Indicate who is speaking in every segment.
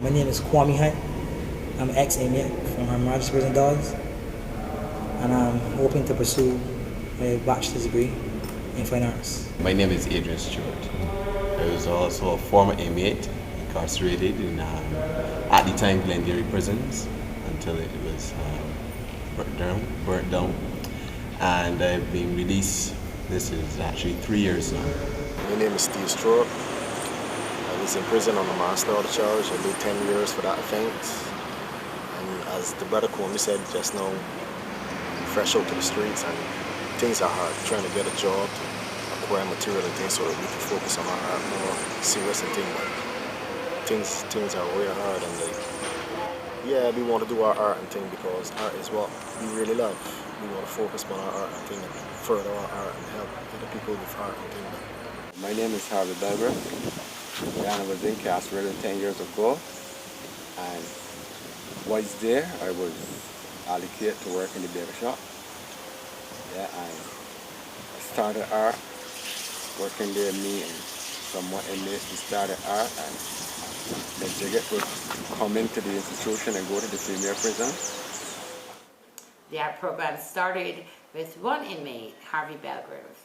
Speaker 1: My name is Kwame Hyde. I'm ex-inmate from Her Majesty Prison Dodds, and I'm hoping to pursue a bachelor's degree in fine arts.
Speaker 2: My name is Adrian Stewart. I was also a former inmate, incarcerated in, at the time, Glengarry prisons until it was burnt down. And I've been released. This is actually 3 years now.
Speaker 3: My name is Steve Stewart. I was in prison on a manslaughter charge. I did 10 years for that offense. And as the brother Kwame said just now, fresh out to the streets and things are hard. Trying to get a job, to acquire material and things so that we can focus on our art more serious and things. But things are really hard, and yeah, we want to do our art and thing because art is what we really love. We want to focus on our art and thing and further our art and help other people with art and thing.
Speaker 4: My name is Harvey Belgrave, and I was incarcerated 10 years ago. And once there, I was allocated to work in the barber shop. Yeah, I started art, working there, me and some more inmates, we started art, and then Jigget would come into the institution and go to the female prison.
Speaker 5: The art program started with one inmate, Harvey Belgrave,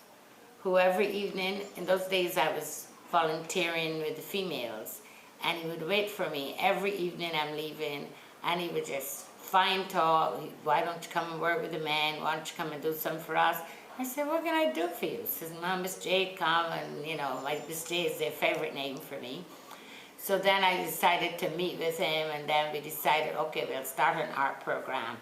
Speaker 5: who every evening, in those days I was volunteering with the females, and he would wait for me every evening I'm leaving, and he would just fine talk, why don't you come and work with the men, why don't you come and do something for us? I said, what can I do for you? He says, Mom, Miss J, come, and you know, Miss J is their favorite name for me. So then I decided to meet with him, and then we decided, okay, we'll start an art program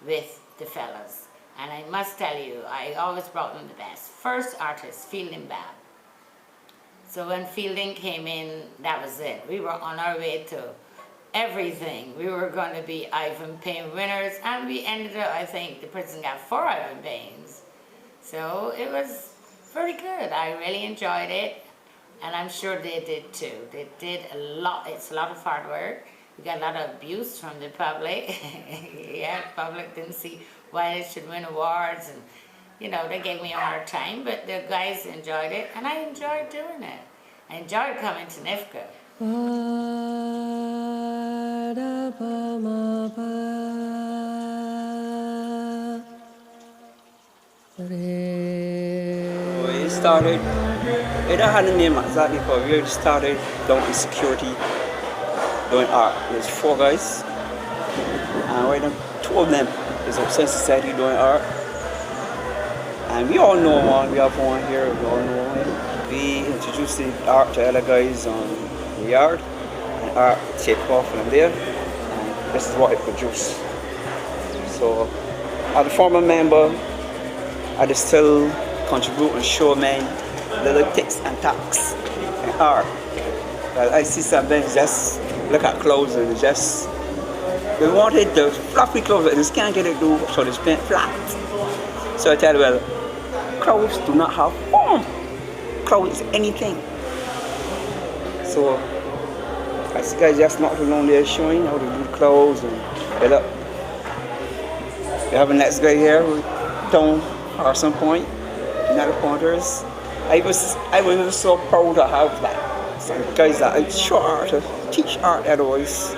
Speaker 5: with the fellas. And I must tell you, I always brought them the best. First artist, Fielding Bab. So when Fielding came in, that was it. We were on our way to everything. We were going to be Ivan Payne winners, and we ended up, I think, the prison got 4 Ivan Paynes. So it was very good. I really enjoyed it, and I'm sure they did too. They did a lot. It's a lot of hard work. We got a lot of abuse from the public. Yeah, the public didn't see why they should win awards, and you know, they gave me a hard time, but the guys enjoyed it, and I enjoyed doing it. I enjoyed coming to NIFCA.
Speaker 6: It started, it don't have a name exactly, but we started down in security, doing art. There's 4 guys, and right now 2 of them is upset society doing art. And we all know one, we have one here, we all know one. We introduced the art to other guys on the yard, and art take off from there, and this is what it produced. So, as a former member, I just still contribute and show men little tips and tacks in art. But I see some men just look at clothes and just, they wanted the fluffy clothes, but they just can't get it do, so they paint flat. So I tell you, well, clothes do not have form. Clothes is anything. So I see guys just not too long there showing how to do clothes and get up. We have a next guy here who down Harrison Point, another pointers. I was so proud to have that. Some guys that I show art, to teach art otherwise.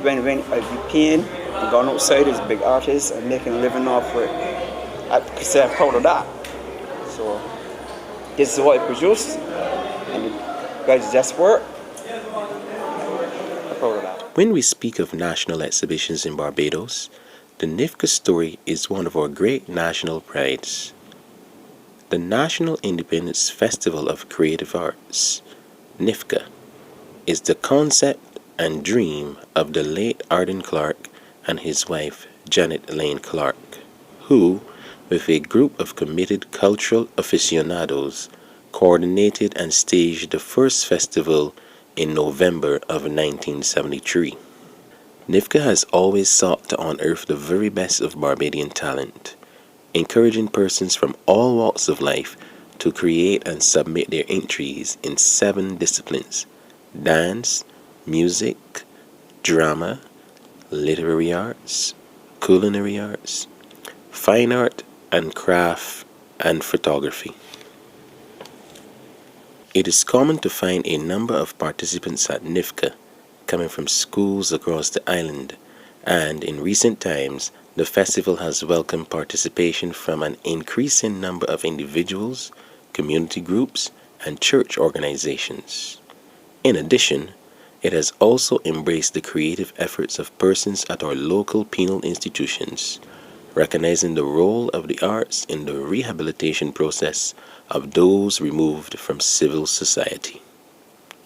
Speaker 6: When I be paying and going outside as a big artist and making a living off it. I could say I'm proud of that. So this is what I produced, and the guys just work. I'm proud of that.
Speaker 7: When we speak of national exhibitions in Barbados, the NIFCA story is one of our great national prides. The National Independence Festival of Creative Arts, NIFCA, is the concept and dream of the late Arden Clark and his wife Janet Lane Clark, who, with a group of committed cultural aficionados, coordinated and staged the first festival in November of 1973. NIFCA has always sought to unearth the very best of Barbadian talent, encouraging persons from all walks of life to create and submit their entries in 7 disciplines: dance, music, drama, literary arts, culinary arts, fine art, and craft and photography. It is common to find a number of participants at NIFCA coming from schools across the island, and in recent times, the festival has welcomed participation from an increasing number of individuals, community groups, and church organizations. In addition, it has also embraced the creative efforts of persons at our local penal institutions, recognizing the role of the arts in the rehabilitation process of those removed from civil society.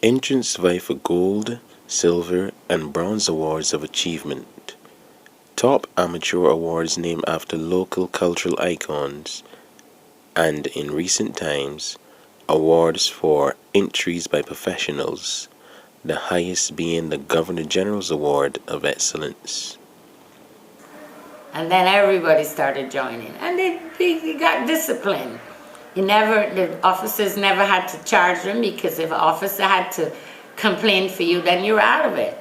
Speaker 7: Entrants vie for gold, silver, and bronze awards of achievement. Top amateur awards named after local cultural icons, and in recent times, awards for entries by professionals, the highest being the Governor General's Award of Excellence.
Speaker 5: And then everybody started joining, and they got disciplined. The officers never had to charge them, because if an officer had to complain for you, then you're out of it.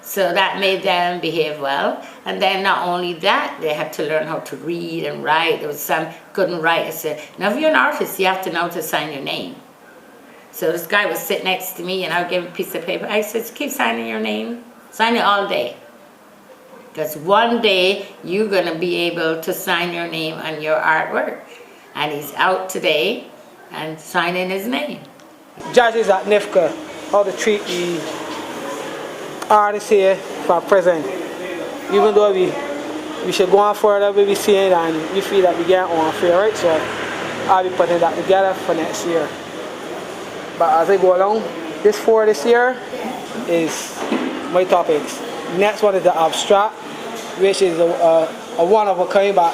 Speaker 5: So that made them behave well. And then not only that, they had to learn how to read and write. There was some couldn't write. I said, now if you're an artist, you have to know to sign your name. So this guy would sit next to me, and I would give him a piece of paper. I said, keep signing your name. Sign it all day. Because one day, you're going to be able to sign your name on your artwork. And he's out today and signing his name.
Speaker 8: Judges at NIFCA, how to treat the artists here for prison. Even though we should go on further, we see it, and we feel that we get on fair, right? So I'll be putting that together for next year. But as I go along, this year is my topics. Next one is the abstract, which is a one of a kind, but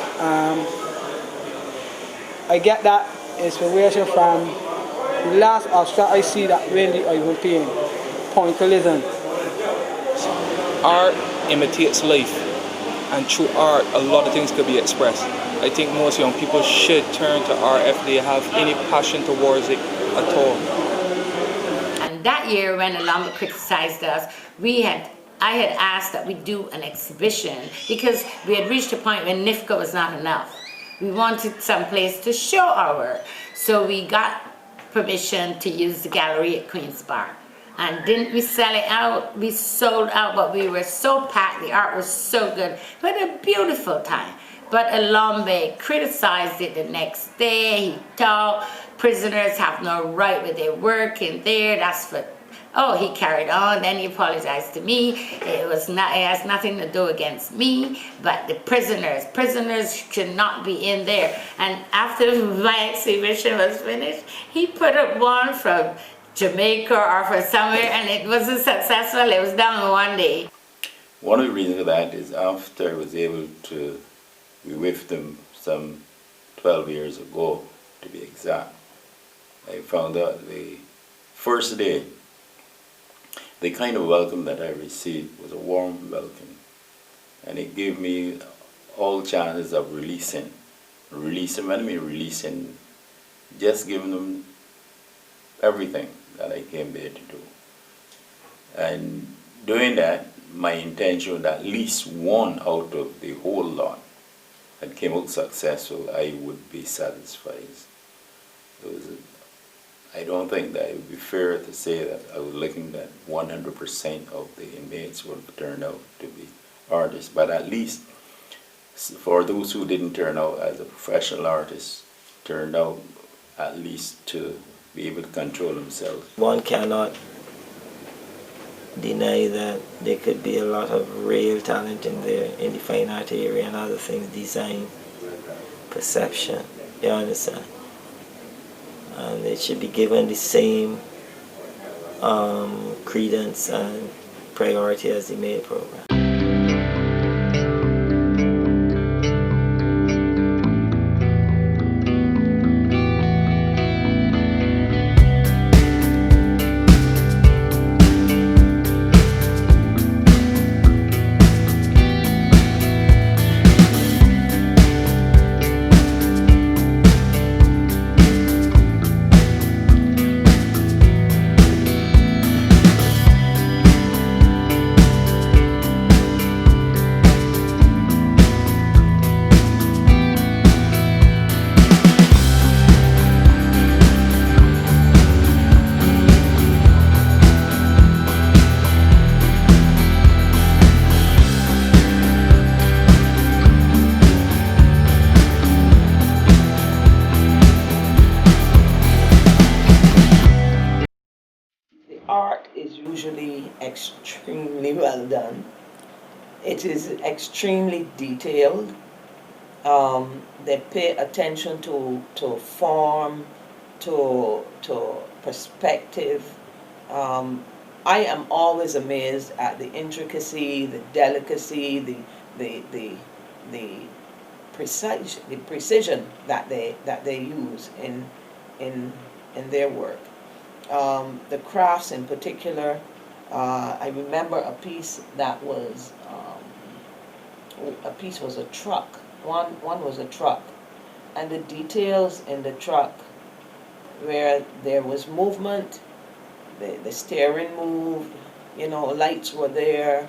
Speaker 8: I get that inspiration from the last abstract I see that really I was paying, pointillism.
Speaker 9: Art imitates life, and through art a lot of things could be expressed. I think most young people should turn to art if they have any passion towards it at all.
Speaker 5: And that year when Alumba criticized us, I had asked that we do an exhibition, because we had reached a point when NIFCA was not enough. We wanted some place to show our work. So we got permission to use the gallery at Queen's Park. And didn't we sell it out? We sold out, but we were so packed, the art was so good. We had a beautiful time. But Alumba criticized it the next day. He talked, prisoners have no right with their work in there, that's for... Oh, he carried on, then he apologized to me. It has nothing to do against me, but the prisoners should not be in there. And after my exhibition was finished, he put up one from Jamaica or from somewhere, and it wasn't successful. It was done in one day.
Speaker 10: One of the reasons for that is after I was able to be with them some 12 years ago, to be exact, I found out the first day, the kind of welcome that I received was a warm welcome, and it gave me all chances of releasing, when I mean releasing, just giving them everything that I came there to do. And doing that, my intention that at least one out of the whole lot that came out successful, I would be satisfied. I don't think that it would be fair to say that I was looking at 100% of the inmates would turn out to be artists, but at least for those who didn't turn out as a professional artist, turned out at least to be able to control themselves.
Speaker 3: One cannot deny that there could be a lot of real talent in there, in the fine art area and other things, design, perception, you understand? And it should be given the same credence and priority as the main program.
Speaker 11: extremely well done. It is extremely detailed. They pay attention to form, to perspective. I am always amazed at the intricacy, the delicacy, the precision that they use in their work. The crafts in particular, I remember a piece that was a truck. One was a truck, and the details in the truck where there was movement, the steering moved, lights were there,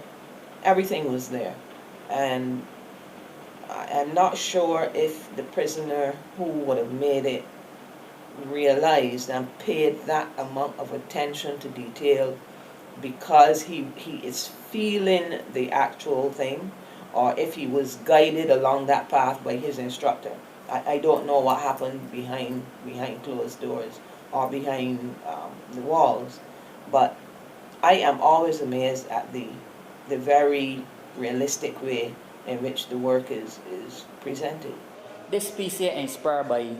Speaker 11: everything was there. And I'm not sure if the prisoner who would have made it realized and paid that amount of attention to detail because he is feeling the actual thing, or if he was guided along that path by his instructor. I don't know what happened behind closed doors or behind the walls, but I am always amazed at the very realistic way in which the work is presented.
Speaker 12: This piece here inspired by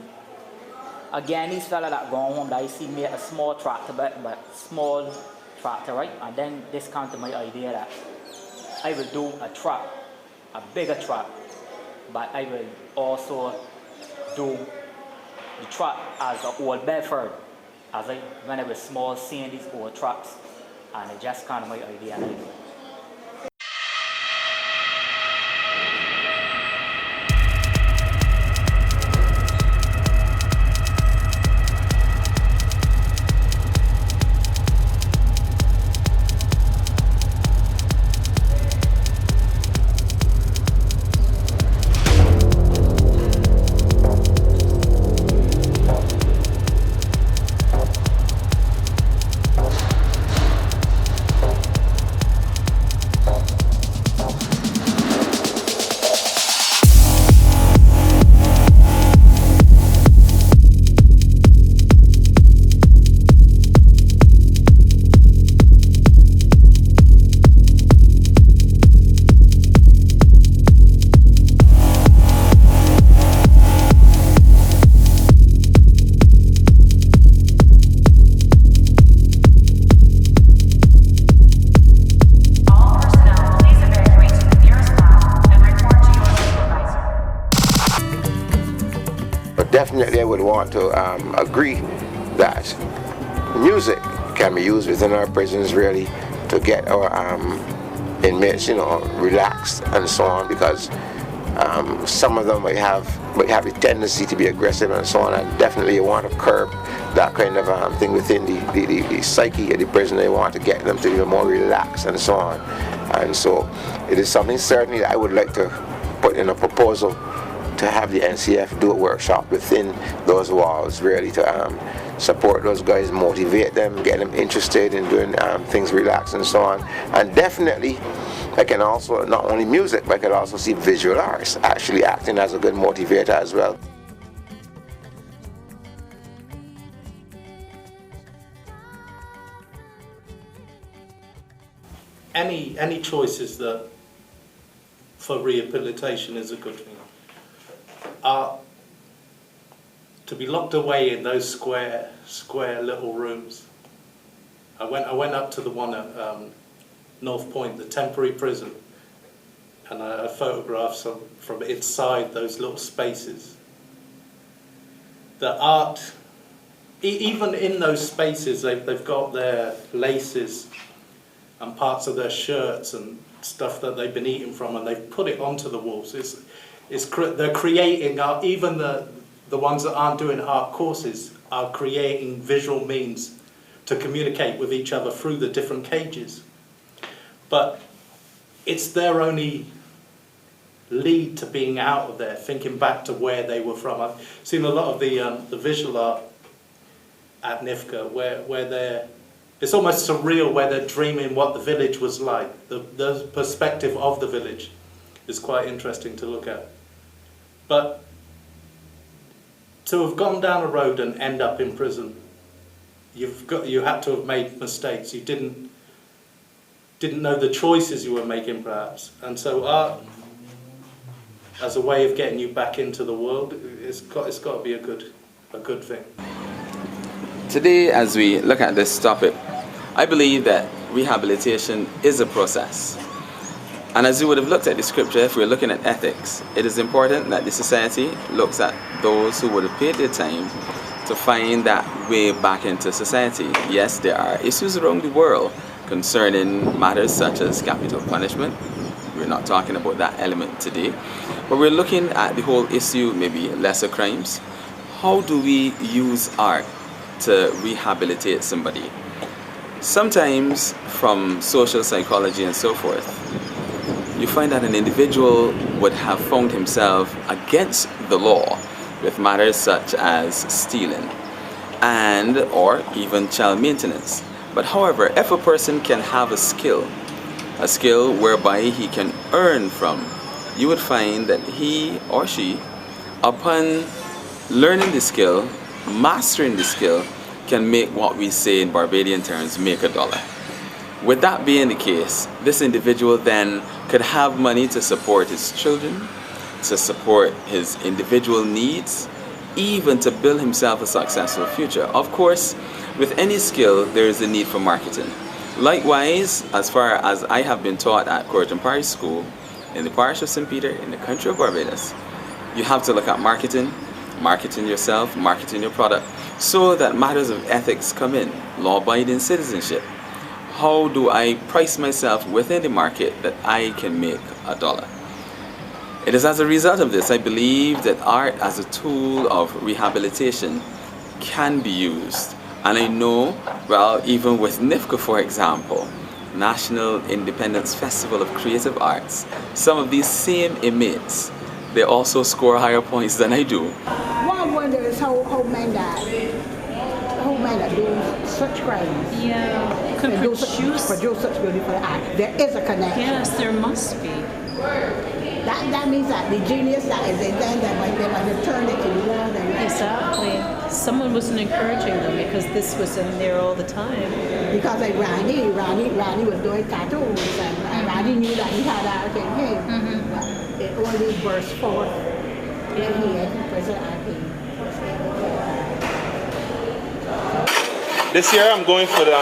Speaker 12: a Ghanese fella that gone home that I see made a small tractor, but small tractor, right? And then this came to my idea that I will do a truck, a bigger truck, but I will also do the truck as an old Bedford, when I was small, seeing these old trucks, and it just kind of my idea.
Speaker 13: Definitely I would want to agree that music can be used within our prisons really to get our inmates, relaxed and so on, because some of them might have a tendency to be aggressive and so on, and definitely you want to curb that kind of thing within the psyche of the prisoner. You want to get them to be more relaxed and so on. And so it is something certainly that I would like to put in a proposal to have the NCF do a workshop within those walls, really to support those guys, motivate them, get them interested in doing things relaxed and so on. And definitely I can also, not only music, but I could also see visual arts actually acting as a good motivator as well.
Speaker 14: Any choices that for rehabilitation is a good thing. To be locked away in those square little rooms. I went up to the one at North Point, the temporary prison, and I photographed some from inside those little spaces. The art, even in those spaces, they've got their laces and parts of their shirts and stuff that they've been eating from, and they've put it onto the walls. They're creating art. Even the ones that aren't doing art courses are creating visual means to communicate with each other through the different cages. But it's their only lead to being out of there, thinking back to where they were from. I've seen a lot of the visual art at NIFCA where it's almost surreal, where they're dreaming what the village was like. The perspective of the village is quite interesting to look at. But to have gone down a road and end up in prison, you had to have made mistakes. You didn't didn't know the choices you were making perhaps. And so art, as a way of getting you back into the world, it's got to be a good thing.
Speaker 15: Today, as we look at this topic, I believe that rehabilitation is a process. And as you would have looked at the scripture, if we're looking at ethics, it is important that the society looks at those who would have paid their time to find that way back into society. Yes, there are issues around the world concerning matters such as capital punishment. We're not talking about that element today, but we're looking at the whole issue, maybe lesser crimes. How do we use art to rehabilitate somebody? Sometimes from social psychology and so forth, you find that an individual would have found himself against the law with matters such as stealing and or even child maintenance. But however, if a person can have a skill whereby he can earn from, you would find that he or she, upon learning the skill, mastering the skill, can make what we say in Barbadian terms, make $1. With that being the case, this individual then could have money to support his children, to support his individual needs, even to build himself a successful future. Of course, with any skill, there is a need for marketing. Likewise, as far as I have been taught at Corrigan Parish School, in the parish of St. Peter, in the country of Barbados, you have to look at marketing yourself, marketing your product, so that matters of ethics come in, law-abiding citizenship. How do I price myself within the market that I can make $1? It is as a result of this, I believe that art as a tool of rehabilitation can be used. And I know, well, even with NIFCA, for example, National Independence Festival of Creative Arts, some of these same inmates, they also score higher points than I do.
Speaker 16: What I wonder is how men that do such crimes.
Speaker 17: Yeah, could
Speaker 16: produce such beautiful art. There is a connection.
Speaker 17: Yes, there must be.
Speaker 16: That means that the genius that is in them, that might have turned it to the world.
Speaker 17: Exactly. Someone wasn't encouraging them because this was in there all the time.
Speaker 16: Because like Rodney was doing tattoos, and Rodney knew that he had art in him. But it only burst forth when he had present art.
Speaker 18: This year I'm going for the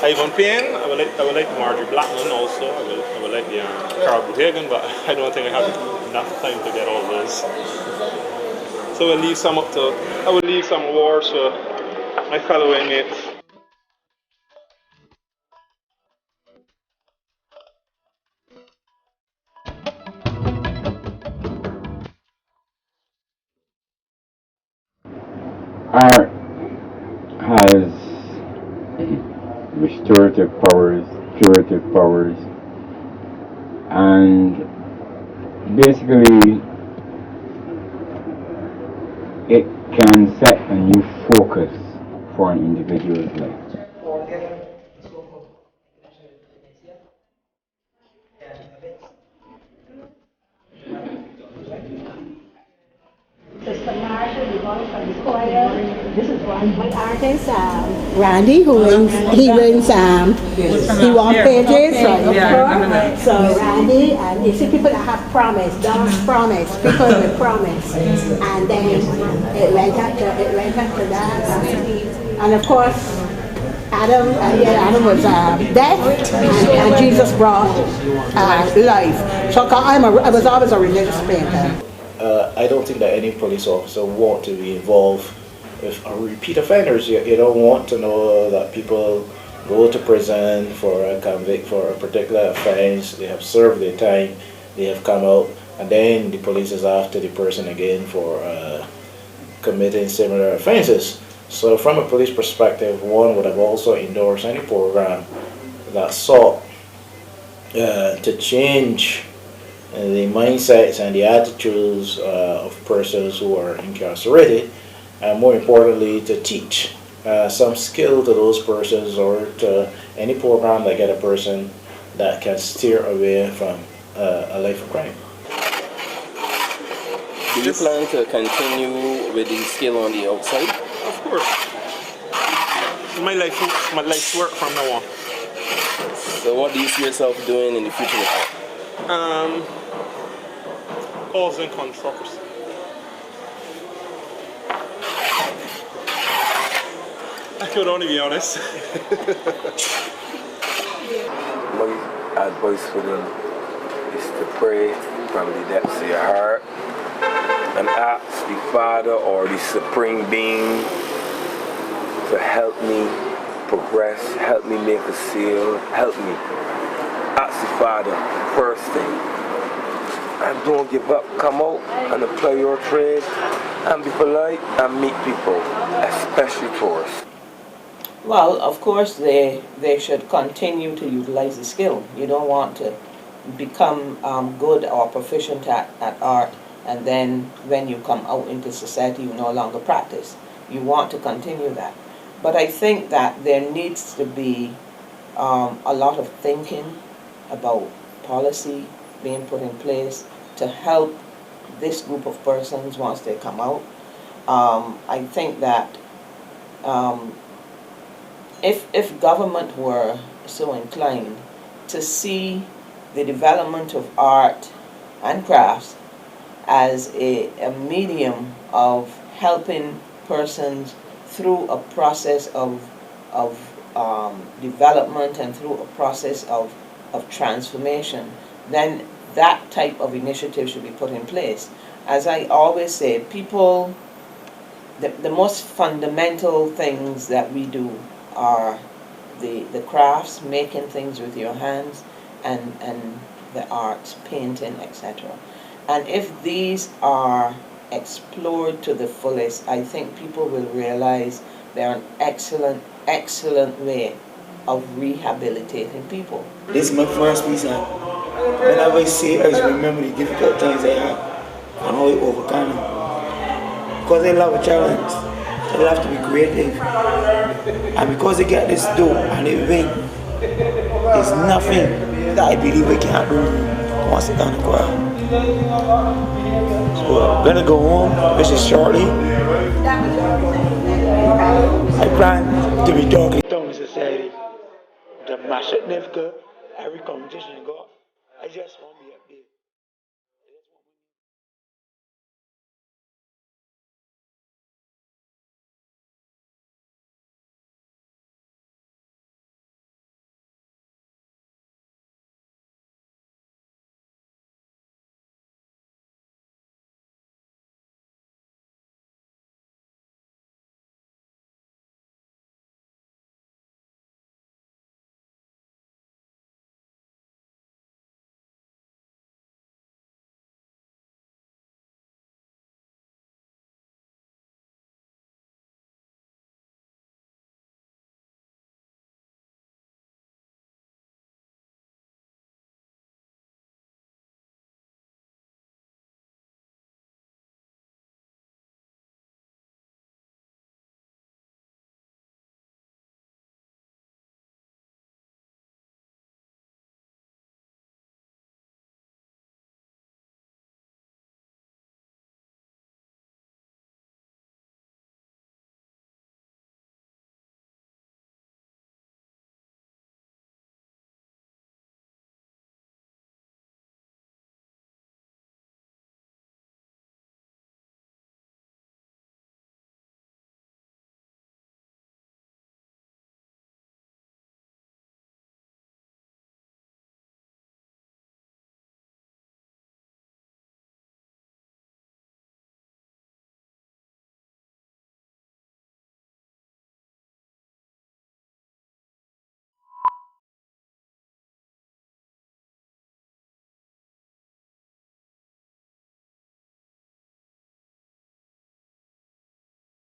Speaker 18: Ivan Payne. I would like Marjorie Blackman also. I would like the Carl Bruhagen, but I don't think I have enough time to get all those. So I will leave some awards for my fellow inmates.
Speaker 19: Art has restorative powers, curative powers, and basically it can set a new focus for an individual's life.
Speaker 16: Sister Marcia, the voice from the choir. This is one artist, Randy, who he won pages from the front. So Randy, and you see people that have promise, Dodds promise, people with promise, and then it went up to that, and of course Adam was death, and Jesus brought life. So I was always a religious painter.
Speaker 3: I don't think that any police officer want to be involved with repeat offenders. You don't want to know that people go to prison for a convict for a particular offense, they have served their time, they have come out, and then the police is after the person again for committing similar offenses. So from a police perspective, one would have also endorsed any program that sought to change the mindsets and the attitudes of persons who are incarcerated, and more importantly to teach some skill to those persons, or to any program that get a person that can steer away from a life of crime.
Speaker 7: Do you plan to continue with the skill on the outside?
Speaker 18: Of course. My life's work from now on.
Speaker 20: So what do you see yourself doing in the future with art?
Speaker 18: Causing controversy. I could only be honest.
Speaker 21: My advice for them is to pray from the depths of your heart and ask the Father or the Supreme Being to help me progress, help me make a sale, help me. Ask the Father first thing. And don't give up, come out and apply your trade and be polite and meet people, especially tourists.
Speaker 11: Well, of course, they should continue to utilize the skill. You don't want to become good or proficient at art, and then when you come out into society, you no longer practice. You want to continue that. But I think that there needs to be a lot of thinking about policy being put in place to help this group of persons once they come out. I think that if government were so inclined to see the development of art and crafts as a medium of helping persons through a process of development and through a process of transformation, then that type of initiative should be put in place. As I always say, people, the most fundamental things that we do are the crafts, making things with your hands, and the arts, painting, etc. And if these are explored to the fullest, I think people will realize they're an excellent, excellent way of rehabilitating people.
Speaker 1: This is my first piece, and whenever I see it, I just remember the difficult times I had and how I overcome them. Because they love a challenge, they love to be creative. And because they get this dough and they win, there's nothing that I believe I can't do once they done the choir. So I'm gonna go home, which is shortly. I plan to be talking to society, to mash it, every competition I got. I just want